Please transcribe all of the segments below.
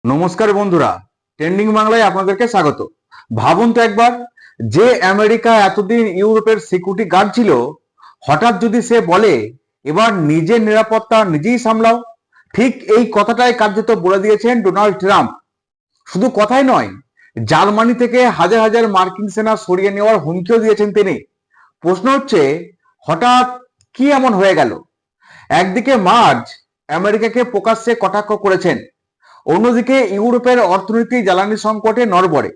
নমস্কার বন্ধুরা, ট্রেন্ডিং বাংলায় আপনাদেরকে স্বাগত। ভাবুন তো একবার, যে আমেরিকা এতদিন ইউরোপের সিকিউরিটি গার্ড ছিল, হঠাৎ যদি সে বলে এবার নিজের নিরাপত্তা নিজেই সামলাও। ঠিক এই কথাটাই কার্যত বলে দিয়েছেন ডোনাল্ড ট্রাম্প। শুধু কথাই নয়, জার্মানি থেকে হাজার হাজার মার্কিন সেনা সরিয়ে নেওয়ার হুমকিও দিয়েছেন তিনি। প্রশ্ন হচ্ছে, হঠাৎ কি এমন হয়ে গেল? একদিকে মার্চ আমেরিকাকে প্রকাশ্যে কটাক্ষ করেছেন, অন্যদিকে ইউরোপের অর্থনীতি জ্বালানি সংকটে নড়বড়ে।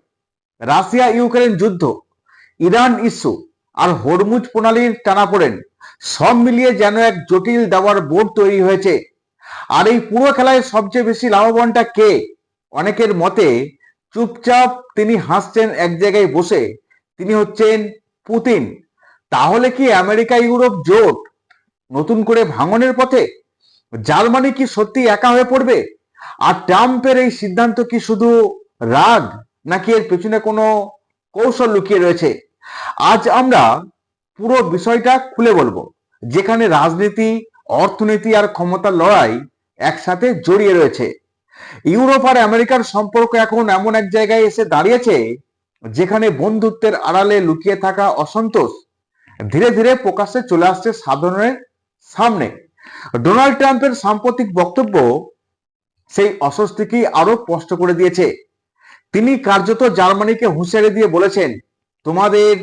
রাশিয়া ইউক্রেন যুদ্ধ, ইরান ইস্যু আর হরমুজ প্রণালীর টানাপোড়েন, সব মিলিয়ে যেন এক জটিল দাবার বোর্ড তৈরি হয়েছে। আর এই পুরো খেলায় সবচেয়ে বেশি লাভবানটা কে? অনেকের মতে চুপচাপ তিনি হাসছেন এক জায়গায় বসে, তিনি হচ্ছেন পুতিন। তাহলে কি আমেরিকা ইউরোপ জোট নতুন করে ভাঙনের পথে? জার্মানি কি সত্যি একা হয়ে পড়বে? আর ট্রাম্পের এই সিদ্ধান্ত কি শুধু রাগ, নাকি এর পেছনে কোনো কৌশল লুকিয়ে রয়েছে? আজ আমরা পুরো বিষয়টা খুলে বলবো, যেখানে রাজনীতি, অর্থনীতি আর ক্ষমতার লড়াই একসাথে জড়িয়ে রয়েছে। ইউরোপ আর আমেরিকার সম্পর্ক এখন এমন এক জায়গায় এসে দাঁড়িয়েছে, যেখানে বন্ধুত্বের আড়ালে লুকিয়ে থাকা অসন্তোষ ধীরে ধীরে প্রকাশ্যে চলে আসছে সাধারণের সামনে। ডোনাল্ড ট্রাম্পের সাম্প্রতিক বক্তব্য সেই অস্বস্তিকেই আরো স্পষ্ট করে দিয়েছে। তিনি কার্যত জার্মানিকে হুঁশিয়ারি দিয়ে বলেছেন, তোমাদের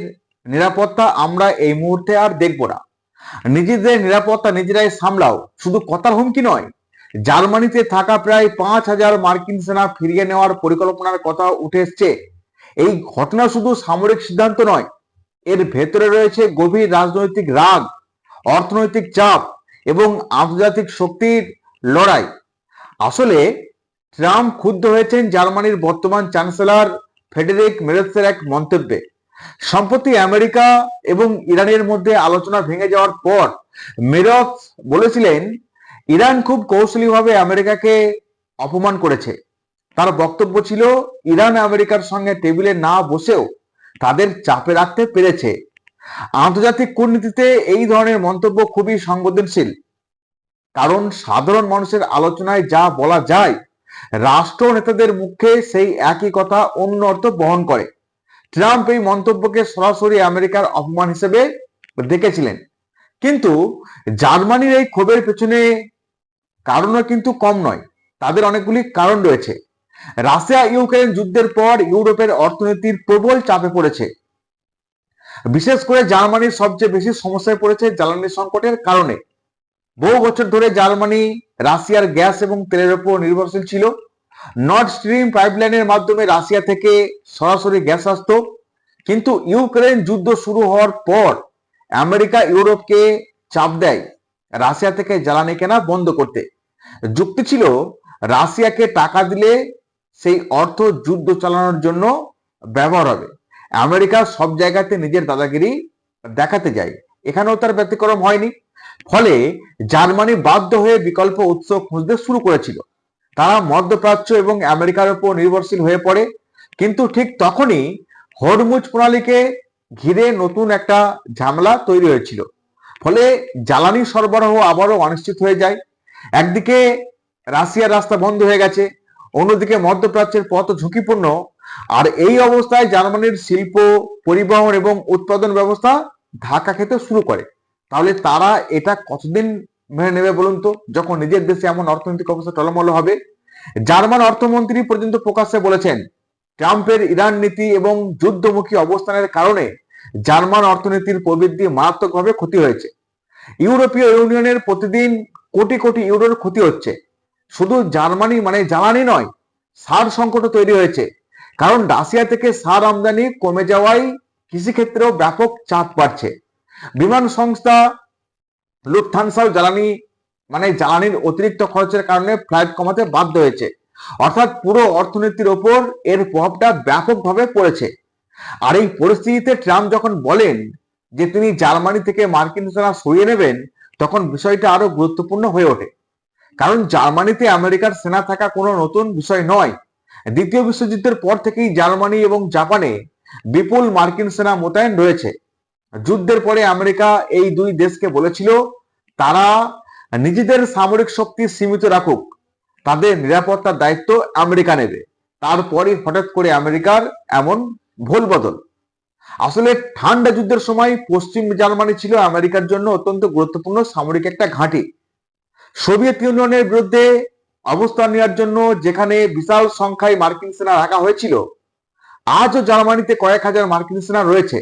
নিরাপত্তা আমরা এই মুহূর্তে আর দেখব না, নিজেদের নিরাপত্তা নিজেরাই সামলাও। শুধু কথার হুমকি নয়, জার্মানিতে থাকা প্রায় 5,000 মার্কিন সেনা ফিরিয়ে নেওয়ার পরিকল্পনার কথা উঠে এসছে। এই ঘটনা শুধু সামরিক সিদ্ধান্ত নয়, এর ভেতরে রয়েছে গভীর রাজনৈতিক রাগ, অর্থনৈতিক চাপ এবং আন্তর্জাতিক শক্তির লড়াই। আসলে ট্রাম্প ক্ষুব্ধ হয়েছেন জার্মানির বর্তমান চ্যান্সেলর ফ্রেডেরিক মেরৎসের এক মন্তব্যে। সম্প্রতি আমেরিকা এবং ইরানের মধ্যে আলোচনা ভেঙে যাওয়ার পর মেরৎস বলেছিলেন, ইরান খুব কৌশলীভাবে আমেরিকাকে অপমান করেছে। তার বক্তব্য ছিল, ইরান আমেরিকার সঙ্গে টেবিলে না বসেও তাদের চাপে রাখতে পেরেছে। আন্তর্জাতিক কূটনীতিতে এই ধরনের মন্তব্য খুবই সংবেদনশীল, কারণ সাধারণ মানুষের আলোচনায় যা বলা যায়, রাষ্ট্র নেতাদের মুখে সেই একই কথা অন্য অর্থ বহন করে। ট্রাম্প এই মন্তব্যকে সরাসরি আমেরিকার অপমান হিসেবে দেখেছিলেন। কিন্তু জার্মানির এই ক্ষোভের পেছনে কারণও কিন্তু কম নয়, তাদের অনেকগুলি কারণ রয়েছে। রাশিয়া ইউক্রেন যুদ্ধের পর ইউরোপের অর্থনীতির প্রবল চাপে পড়েছে। বিশেষ করে জার্মানির সবচেয়ে বেশি সমস্যায় পড়েছে জ্বালানি সংকটের কারণে। বহু বছর ধরে জার্মানি রাশিয়ার গ্যাস এবং তেলের উপর নির্ভরশীল ছিল। নর্থ স্ট্রিম পাইপলাইনের মাধ্যমে রাশিয়া থেকে সরাসরি গ্যাস আসতো। কিন্তু ইউক্রেন যুদ্ধ শুরু হওয়ার পর আমেরিকা ইউরোপকে চাপ দেয় রাশিয়া থেকে জ্বালানি কেনা বন্ধ করতে। যুক্তি ছিল, রাশিয়াকে টাকা দিলে সেই অর্থ যুদ্ধ চালানোর জন্য ব্যবহার হবে। আমেরিকা সব জায়গাতে নিজের দাদাগিরি দেখাতে যায়, এখানেও তার ব্যতিক্রম হয়নি। ফলে জার্মানি বাধ্য হয়ে বিকল্প উৎস খুঁজতে শুরু করেছিল। তারা মধ্যপ্রাচ্য এবং আমেরিকার উপর নির্ভরশীল হয়ে পড়ে। কিন্তু ঠিক তখনই হরমুজ প্রণালীকে ঘিরে নতুন একটা ঝামেলা তৈরি হয়েছিল। ফলে জ্বালানি সরবরাহ আবারও অনিশ্চিত হয়ে যায়। একদিকে রাশিয়ার রাস্তা বন্ধ হয়ে গেছে, অন্যদিকে মধ্যপ্রাচ্যের পথ ঝুঁকিপূর্ণ। আর এই অবস্থায় জার্মানির শিল্প, পরিবহন এবং উৎপাদন ব্যবস্থা ধাক্কা খেতে শুরু করে। তাহলে তারা এটা কতদিন মেনে নেবে বলুন তো, যখন নিজের দেশে এমন অর্থনৈতিক অবস্থা টলমল হবে? জার্মান অর্থমন্ত্রী পর্যন্ত প্রকাশ্যে বলেছেন, ট্রাম্পের ইরান নীতি এবং যুদ্ধমুখী অবস্থানের কারণে জার্মান অর্থনীতির প্রবৃদ্ধি মারাত্মকভাবে ক্ষতি হয়েছে। ইউরোপীয় ইউনিয়নের প্রতিদিন কোটি কোটি ইউরোর ক্ষতি হচ্ছে। শুধু জার্মানি মানে জ্বালানি নয়, সার সংকটও তৈরি হয়েছে, কারণ রাশিয়া থেকে সার আমদানি কমে যাওয়ায় কৃষিক্ষেত্রেও ব্যাপক চাপ বাড়ছে। বিমান সংস্থা লুফথানসাও জ্বালানির অতিরিক্ত খরচের কারণে ফ্লাইট কমাতে বাধ্য হয়েছে। অর্থাৎ পুরো অর্থনীতির ওপর এর প্রভাবটা ব্যাপকভাবে পড়েছে। আর এই পরিস্থিতিতে ট্রাম্প যখন বলেন যে তিনি জার্মানি থেকে মার্কিন সেনা সরিয়ে নেবেন, তখন বিষয়টা আরো গুরুত্বপূর্ণ হয়ে ওঠে। কারণ জার্মানিতে আমেরিকার সেনা থাকা কোনো নতুন বিষয় নয়। দ্বিতীয় বিশ্বযুদ্ধের পর থেকেই জার্মানি এবং জাপানে বিপুল মার্কিন সেনা মোতায়েন রয়েছে। যুদ্ধের পরে আমেরিকা এই দুই দেশকে বলেছিল তারা নিজেদের সামরিক শক্তি সীমিত রাখুক, তাদের নিরাপত্তার দায়িত্ব আমেরিকা নেবে। তারপরই হঠাৎ করে আমেরিকার এমন ভুল বদল। আসলে ঠান্ডা যুদ্ধের সময় পশ্চিম জার্মানি ছিল আমেরিকার জন্য অত্যন্ত গুরুত্বপূর্ণ সামরিক একটা ঘাঁটি। সোভিয়েত ইউনিয়নের বিরুদ্ধে অবস্থান নেওয়ার জন্য যেখানে বিশাল সংখ্যায় মার্কিন সেনা রাখা হয়েছিল, আজও জার্মানিতে কয়েক হাজার মার্কিন সেনা রয়েছে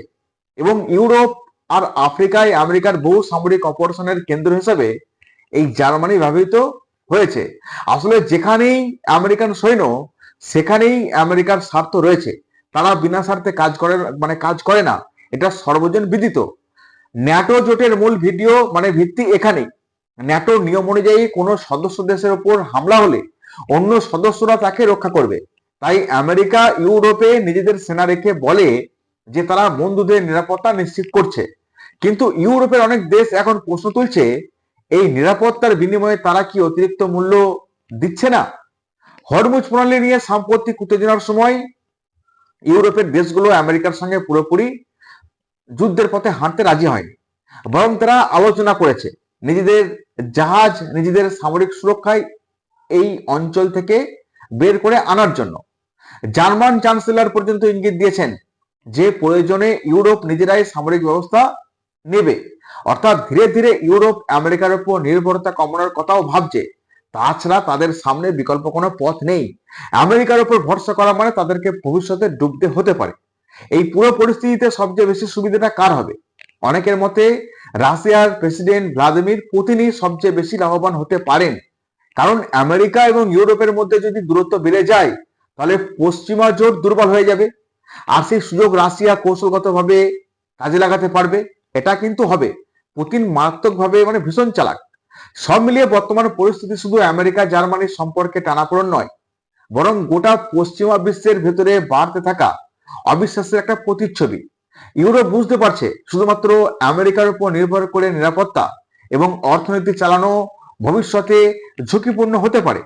এবং ইউরোপ আর আফ্রিকায় আমেরিকার বহু সামরিক অপারেশনের কেন্দ্র হিসেবে এই জার্মানি ব্যবহৃত হয়েছে। আসলে যেখানেই আমেরিকান সৈন্য, সেখানেই আমেরিকার স্বার্থ রয়েছে। তারা বিনা স্বার্থে কাজ করে না, এটা সর্বজন বিদিত। ন্যাটো জোটের মূল ভিত্তি এখানেই। ন্যাটোর নিয়ম অনুযায়ী কোনো সদস্য দেশের উপর হামলা হলে অন্য সদস্যরা তাকে রক্ষা করবে। তাই আমেরিকা ইউরোপে নিজেদের সেনা রেখে বলে যে তারা বন্ধুদের নিরাপত্তা নিশ্চিত করছে, কিন্তু ইউরোপের অনেক দেশ এখন প্রশ্ন তুলছে এই নিরাপত্তার বিনিময়ে তারা কি অতিরিক্ত মূল্য দিচ্ছে না? হরমুজ প্রণালী নিয়ে সাম্প্রতিক উত্তেজনার সময় ইউরোপের দেশগুলো আমেরিকার সঙ্গে পুরোপুরি যুদ্ধের পথে হাঁটতে রাজি হয়নি, বরং তারা আলোচনা করেছে নিজেদের জাহাজ, নিজেদের সামরিক সুরক্ষায় এই অঞ্চল থেকে বের করে আনার জন্য। জার্মান চ্যান্সেলর পর্যন্ত ইঙ্গিত দিয়েছেন যে প্রয়োজনে ইউরোপ নিজেরাই সামরিক ব্যবস্থা নেবে, অর্থাৎ ধীরে ধীরে ইউরোপ আমেরিকার উপর নির্ভরতা কমানোর কথাও ভাবছে। তাছাড়া তাদের সামনে বিকল্প কোনো পথ নেই। আমেরিকার উপর ভরসা করা মানে তাদেরকে ভবিষ্যতে ডুবতে হতে পারে। এই পুরো পরিস্থিতিতে সবচেয়ে বেশি সুবিধাটা কার হবে? অনেকের মতে রাশিয়ার প্রেসিডেন্ট ভ্লাদিমির পুতিনই সবচেয়ে বেশি লাভবান হতে পারেন, কারণ আমেরিকা এবং ইউরোপের মধ্যে যদি দূরত্ব বেড়ে যায় তাহলে পশ্চিমা জোট দুর্বল হয়ে যাবে, আর সেই সুযোগ রাশিয়া কৌশলগতভাবে কাজে লাগাতে পারবে। এটা কিন্তু হবে। পুতিন মারাত্মকভাবে ভীষণ চালাক। সব মিলিয়ে বর্তমান পরিস্থিতি শুধু আমেরিকা জার্মানির সম্পর্কে টানাপোড়েন নয়, বরং গোটা পশ্চিমা বিশ্বের ভেতরে বাড়তে থাকা অবিশ্বাসের একটা প্রতিচ্ছবি। ইউরোপ বুঝতে পারছে শুধুমাত্র আমেরিকার উপর নির্ভর করে নিরাপত্তা এবং অর্থনীতি চালানো ভবিষ্যতে ঝুঁকিপূর্ণ হতে পারে।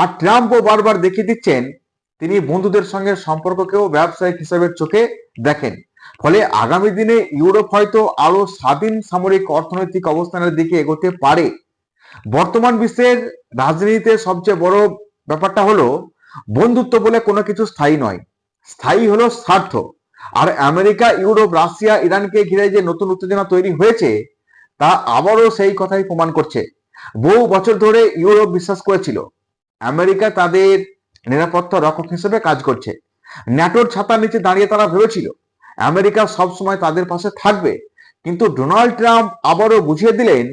আর ট্রাম্পও বারবার দেখিয়ে দিচ্ছেন তিনি বন্ধুদের সঙ্গে সম্পর্ককেও ব্যবসায়িক হিসাবে চোখে দেখেন। ফলে আগামী দিনে ইউরোপ হয়তো আরো স্বাধীন সামরিক অর্থনৈতিক অবস্থানের দিকে এগোতে পারে। বর্তমান বিশ্বের রাজনীতিতে সবচেয়ে বড় ব্যাপারটা হলো বন্ধুত্ব বলে কোনো কিছু স্থায়ী নয়, স্থায়ী হলো স্বার্থ। আর আমেরিকা, ইউরোপ, রাশিয়া, ইরানকে ঘিরে যে নতুন উত্তেজনা তৈরি হয়েছে তা আবারও সেই কথাই প্রমাণ করছে। বহু বছর ধরে ইউরোপ বিশ্বাস করেছিল আমেরিকা তাদের নিরাপত্তা রক্ষক হিসেবে কাজ করছে। ন্যাটোর ছাতার নিচে দাঁড়িয়ে তারা ভেবেছিল আমেরিকা সবসময় তাদের পাশে থাকবে। কিন্তু ডোনাল্ড ট্রাম্প আবারও বুঝিয়ে দিলেন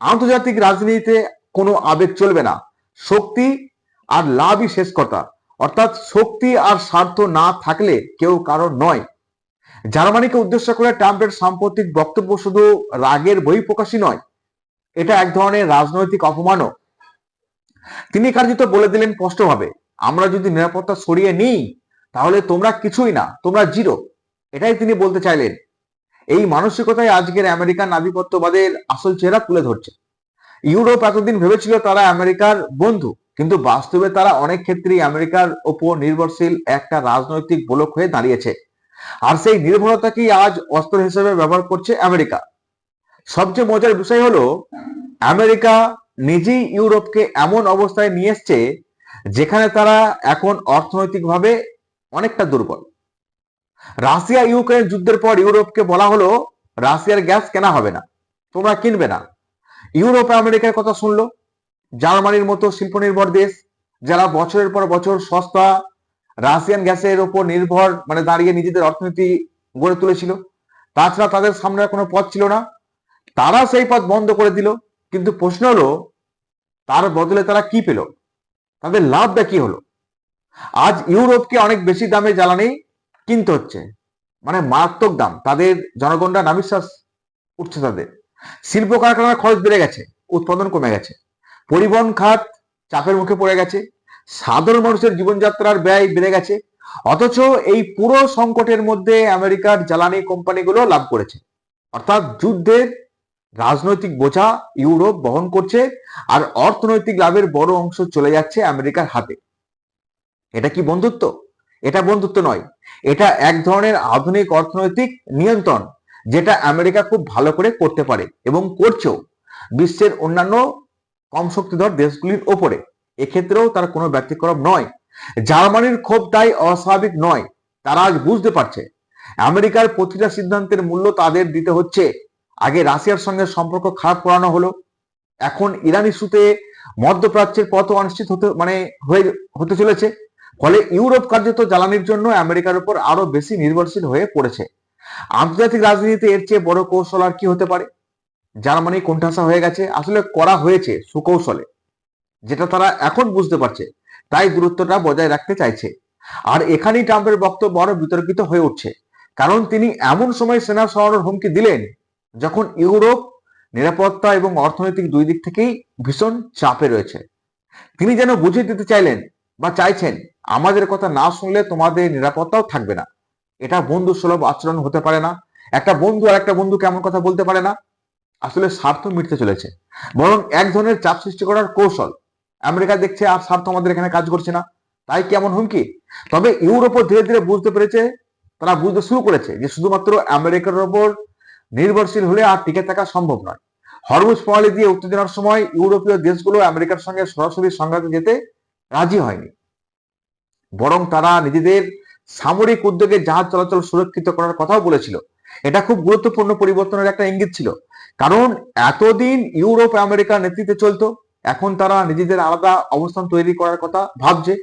আন্তর্জাতিক রাজনীতিতে কোনো আবেগ চলবে না, শক্তি আর লাভই শেষ কথা। অর্থাৎ শক্তি আর স্বার্থ না থাকলে কেউ কারোর নয়। জার্মানিকে উদ্দেশ্য করে ট্রাম্পের সাম্প্রতিক বক্তব্য শুধু রাগের বহিঃপ্রকাশই নয়, এটা এক ধরনের রাজনৈতিক অপমানও। তিনি কার্যত বলে দিলেন স্পষ্টভাবে, আমরা যদি নিরাপত্তা সরিয়ে নিই তাহলে তোমরা কিছুই না, তোমরা জিরো। এটাই তিনি বলতে চাইলেন। এই মানসিকতায় আজকের আমেরিকান আধিপত্যবাদের আসল চেহারা তুলে ধরছে। ইউরোপ এতদিন ভেবেছিল তারা আমেরিকার বন্ধু, কিন্তু বাস্তবে তারা অনেক ক্ষেত্রেই আমেরিকার ওপর নির্ভরশীল একটা রাজনৈতিক ব্লক হয়ে দাঁড়িয়েছে। আর সেই নির্ভরতাকেই আজ অস্ত্র হিসেবে ব্যবহার করছে আমেরিকা। সবচেয়ে মজার বিষয় হলো আমেরিকা নিজেই ইউরোপকে এমন অবস্থায় নিয়ে এসছে যেখানে তারা এখন অর্থনৈতিকভাবে অনেকটা দুর্বল। রাশিয়া ইউক্রেন যুদ্ধের পর ইউরোপকে বলা হলো রাশিয়ার গ্যাস কেনা হবে না, তোমরা কিনবে না। ইউরোপ আমেরিকার কথা শুনলো। জার্মানির মতো শিল্প নির্ভর দেশ, যারা বছরের পর বছর সস্তা রাশিয়ান গ্যাসের উপর নির্ভর দাঁড়িয়ে নিজেদের অর্থনীতি গড়ে তুলেছিল, তাছাড়া তাদের সামনে কোনো পথ ছিল না, তারা সেই পথ বন্ধ করে দিল। কিন্তু প্রশ্ন হলো তার বদলে তারা কি পেল? তাদের লাভটা কি হলো? আজ ইউরোপকে অনেক বেশি দামে জ্বালানি কিনতে হচ্ছে, মারাত্মক দাম। তাদের জনগণরা নাভিশ্বাস উঠছে তাদের। শিল্প কারখানার খরচ বেড়ে গেছে, উৎপাদন কমে গেছে, পরিবহন খাত চাপের মুখে পড়ে গেছে, সাধারণ মানুষের জীবনযাত্রার ব্যয় বেড়ে গেছে। অথচ এই পুরো সংকটের মধ্যে আমেরিকার জ্বালানি কোম্পানিগুলো লাভ করেছে। অর্থাৎ যুদ্ধের রাজনৈতিক বোঝা ইউরোপ বহন করছে আর অর্থনৈতিক লাভের বড় অংশ চলে যাচ্ছে আমেরিকার হাতে। এটা কি বন্ধুত্ব? এটা বন্ধুত্ব নয়, এটা এক ধরনের আধুনিক অর্থনৈতিক নিয়ন্ত্রণ, যেটা আমেরিকা খুব ভালো করে করতে পারে এবং করছেও বিশ্বের অন্যান্য কম শক্তিধর দেশগুলির ওপরে। এক্ষেত্রেও তার কোনো ব্যতিক্রম নয়। জার্মানির ক্ষোভ তাই অস্বাভাবিক নয়। তারা আজ বুঝতে পারছে আমেরিকার প্রতিটা সিদ্ধান্তের মূল্য তাদের দিতে হচ্ছে। আগে রাশিয়ার সঙ্গে সম্পর্ক খারাপ করানো হলো, এখন ইরান ইস্যুতে মধ্যপ্রাচ্যের পথ অনিশ্চিত হতে চলেছে। ফলে ইউরোপ কার্যত জ্বালানির জন্য আমেরিকার উপর আরো বেশি নির্ভরশীল হয়ে পড়েছে। আন্তর্জাতিক রাজনীতিতে এর চেয়ে বড় কৌশল আর কি হতে পারে? জার্মানি কোণঠাসা হয়ে গেছে, আসলে করা হয়েছে সুকৌশলে, যেটা তারা এখন বুঝতে পারছে, তাই দূরত্বটা বজায় রাখতে চাইছে। আর এখানেই ট্রাম্পের বক্তব্য আরো বিতর্কিত হয়ে উঠছে, কারণ তিনি এমন সময় সেনা সরানোর হুমকি দিলেন যখন ইউরোপ নিরাপত্তা এবং অর্থনৈতিক দুই দিক থেকেই ভীষণ চাপে রয়েছে। তিনি যেন বুঝিয়ে দিতে চাইলেন বা চাইছেন, আমাদের কথা না শুনলে তোমাদের নিরাপত্তাও থাকবে না। এটা বন্ধু সুলভ আচরণ হতে পারে না। একটা বন্ধু আর একটা বন্ধু কেমন কথা বলতে পারে না। আসলে স্বার্থ মিটতে চলেছে, বরং এক ধরনের চাপ সৃষ্টি করার কৌশল। আমেরিকা দেখছে আর স্বার্থ আমাদের এখানে কাজ করছে না, তাই কেমন হুমকি। তবে ইউরোপও ধীরে ধীরে বুঝতে পেরেছে, তারা বুঝতে শুরু করেছে যে শুধুমাত্র আমেরিকার ওপর নির্ভরশীল হলে আর টিকে থাকা সম্ভব নয়। হরমুজ প্রণালী দিয়ে উত্তেজনার সময় ইউরোপীয় দেশগুলো আমেরিকার সঙ্গে সরাসরি সংঘাতে যেতে রাজি হয়নি, বরং তারা নিজেদের সামরিক উদ্যোগে জাহাজ চলাচল সুরক্ষিত করার কথাও বলেছিল। এটা খুব গুরুত্বপূর্ণ পরিবর্তনের একটা ইঙ্গিত ছিল, কারণ এতদিন ইউরোপ আমেরিকার নেতৃত্বে চলতো, এখন তারা নিজেদের আলাদা অবস্থান তৈরি করার কথা ভাবছে।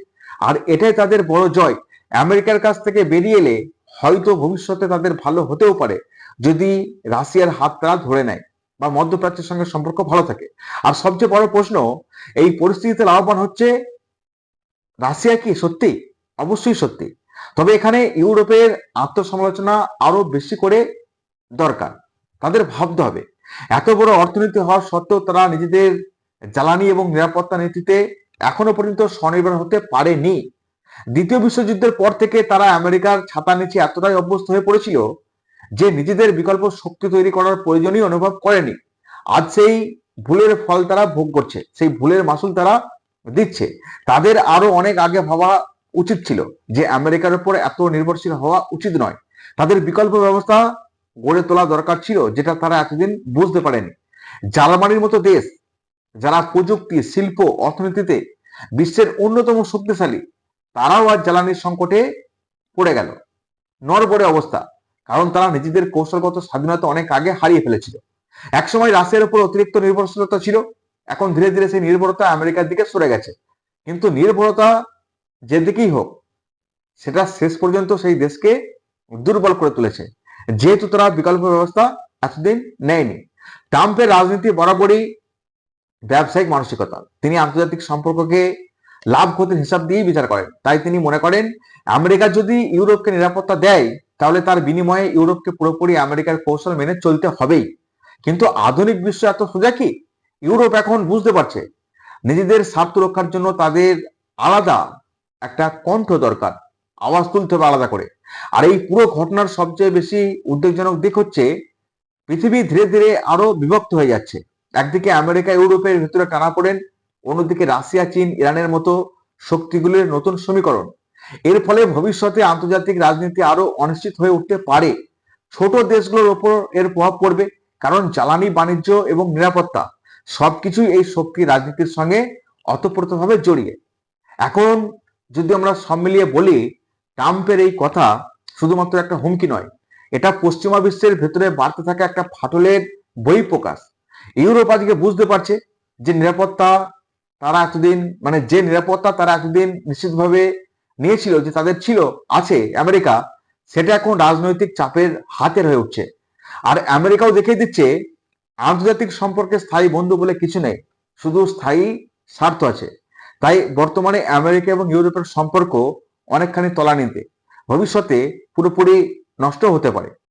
আর এটাই তাদের বড় জয়। আমেরিকার কাছ থেকে বেরিয়ে এলে হয়তো ভবিষ্যতে তাদের ভালো হতেও পারে, যদি রাশিয়ার হাত তারা ধরে নেয় বা মধ্যপ্রাচ্যের সঙ্গে সম্পর্ক ভালো থাকে। আর সবচেয়ে বড় প্রশ্ন, এই পরিস্থিতিতে লাভবান হচ্ছে রাশিয়া কি সত্যি? অবশ্যই সত্যি। তবে এখানে ইউরোপের আত্মসমালোচনা আরো বেশি করে দরকার। তাদের ভাবতে হবে, এত বড় অর্থনীতি হওয়া সত্ত্বেও তারা নিজেদের জ্বালানি এবং নিরাপত্তা নীতিতে এখনো পর্যন্ত স্বনির্ভর হতে পারেনি। দ্বিতীয় বিশ্বযুদ্ধের পর থেকে তারা আমেরিকার ছাতা নিচে এতটাই অভ্যস্ত হয়ে পড়েছিল যে নিজেদের বিকল্প শক্তি তৈরি করার প্রয়োজনই অনুভব করেনি। আজ সেই ভুলের ফল তারা ভোগ করছে, সেই ভুলের মাসুল তারা দিচ্ছে। তাদের আরো অনেক আগে ভাবা উচিত ছিল যে আমেরিকার উপর এত নির্ভরশীল হওয়া উচিত নয়। তাদের বিকল্প ব্যবস্থা গড়ে তোলা দরকার ছিল, যেটা তারা এতদিন বুঝতে পারেনি। জার্মানির মতো দেশ, যারা প্রযুক্তি, শিল্প, অর্থনীতিতে বিশ্বের অন্যতম শক্তিশালী, তারাও আজ জ্বালানির সংকটে পড়ে গেল, নড়বড়ে অবস্থা। কারণ তারা নিজেদের কৌশলগত স্বাধীনতা অনেক আগে হারিয়ে ফেলেছিল। একসময় রাশিয়ার উপর অতিরিক্ত নির্ভরশীলতা ছিল, এখন ধীরে ধীরে সেই নির্ভরতা আমেরিকার দিকে সরে গেছে। কিন্তু নির্ভরতা যেদিকেই হোক, সেটা শেষ পর্যন্ত সেই দেশকে দুর্বল করে তুলেছে, যেহেতু তারা বিকল্প ব্যবস্থা এতদিন নেয়নি। ট্রাম্পের রাজনীতি বরাবরই ব্যবসায়িক মানসিকতা। তিনি আন্তর্জাতিক সম্পর্ককে লাভ ক্ষতির হিসাব দিয়েই বিচার করেন। তাই তিনি মনে করেন, আমেরিকা যদি ইউরোপকে নিরাপত্তা দেয়, তাহলে তার বিনিময়ে ইউরোপকে পুরোপুরি আমেরিকার কৌশল মেনে চলতে হবেই। কিন্তু আধুনিক বিশ্ব এত সোজা কি? ইউরোপ এখন বুঝতে পারছে নিজেদের স্বার্থ রক্ষার জন্য তাদের আলাদা একটা কণ্ঠ দরকার, আওয়াজ তুলতে হবে আলাদা করে। আর এই পুরো ঘটনার সবচেয়ে বেশি উদ্বেগজনক দিক হচ্ছে, পৃথিবী ধীরে ধীরে আরো বিভক্ত হয়ে যাচ্ছে। একদিকে আমেরিকা ইউরোপের ভেতরে টানাপোড়েন, অন্যদিকে রাশিয়া, চীন, ইরানের মতো শক্তিগুলির নতুন সমীকরণ। এর ফলে ভবিষ্যতে আন্তর্জাতিক রাজনীতি আরো অনিশ্চিত হয়ে উঠতে পারে। ছোট দেশগুলোর ওপর এর প্রভাব পড়বে, কারণ জ্বালানি, বাণিজ্য এবং নিরাপত্তা সবকিছুই এই শক্তি রাজনীতির সঙ্গে অতপ্রতভাবে জড়িয়ে। এখন যদি আমরা সব মিলিয়ে বলি, ট্রাম্পের এই কথা শুধুমাত্র একটা হুমকি নয়, এটা পশ্চিমা বিশ্বের ভেতরে বাড়তে থাকা একটা ফাটলের বহিঃপ্রকাশ। ইউরোপ আজকে বুঝতে পারছে যে নিরাপত্তা তারা এতদিন নিশ্চিতভাবে নিয়েছিল, যে তাদের আছে আমেরিকা, সেটা এখন রাজনৈতিক চাপের হাতের হয়ে উঠছে। আর আমেরিকাও দেখিয়ে দিচ্ছে, আন্তর্জাতিক সম্পর্কে স্থায়ী বন্ধু বলে কিছু নেই, শুধু স্থায়ী স্বার্থ আছে। তাই বর্তমানে আমেরিকা এবং ইউরোপের সম্পর্ক অনেকখানি তলানিতে, ভবিষ্যতে পুরোপুরি নষ্ট হতে পারে।